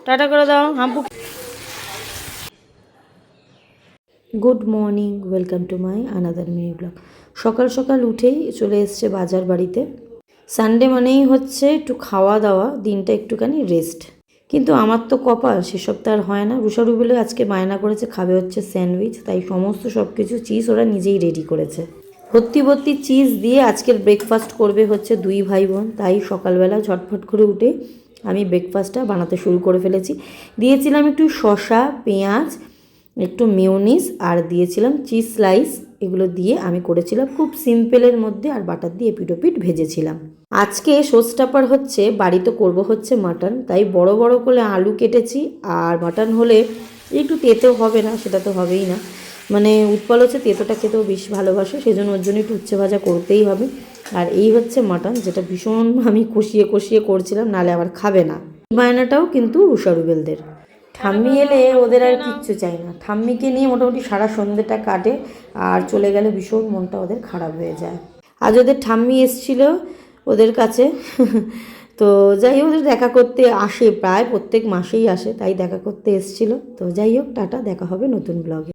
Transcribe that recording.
Tata করে দাও হাম্পু। Good morning, welcome to my another mini blog. সকাল সকাল উঠেই চলে এসছে বাজার বাড়িতে। সানডে মানেই হচ্ছে একটু খাওয়া দাওয়া, দিনটা একটুখানি রেস্ট। কিন্তু আমার তো কপাল, সেসব তো আর হয় না। রুষারুবেলে আজকে বায়না করেছে খাবে হচ্ছে স্যান্ডউইচ, তাই সমস্ত সব কিছু চিজ ওরা নিজেই রেডি করেছে। ভর্তি ভর্তি চিজ দিয়ে আজকের ব্রেকফাস্ট করবে হচ্ছে দুই ভাই বোন। তাই সকালবেলা ঝটফট করে উঠে আমি ব্রেকফাস্টটা বানাতে শুরু করে ফেলেছি। দিয়েছিলাম একটু শসা, পেঁয়াজ, একটু মেয়োনিজ আর দিয়েছিলাম চিজ স্লাইস। এগুলো দিয়ে আমি করেছিলাম খুব সিম্পলের মধ্যে, আর বাটার দিয়ে এপিঠ ভেজেছিলাম। আজকে শোস্টাপার হচ্ছে, বাড়িতে করব হচ্ছে মাটন, তাই বড় বড় করে আলু কেটেছি। আর মাটন হলে একটু তেতো হবে না, সেটা তো হবেই না। মানে উৎপল হচ্ছে তেতোটা খেতেও বেশ ভালোবাসে, সেজন্য ওর জন্য একটু উচ্ছে ভাজা করতেই হবে। আর এই হচ্ছে মাটন, যেটা ভীষণ আমি কষিয়ে কষিয়ে করছিলাম, নালে আবার খাবে না। বায়নাটাও কিন্তু রুষারুবেলদের। ঠাম্মি এলে ওদের আর কিচ্ছু চাই না। ঠাম্মিকে নিয়ে মোটামুটি সারা সন্ধ্যেটা কাটে, আর চলে গেলে ভীষণ মনটা ওদের খারাপ হয়ে যায়। আজ ওদের ঠাম্মি এসছিল ওদের কাছে। তো যাই হোক, ওদের দেখা করতে আসে, প্রায় প্রত্যেক মাসেই আসে, তাই দেখা করতে এসছিল। তো যাই হোক, টাটা, দেখা হবে নতুন ব্লগে।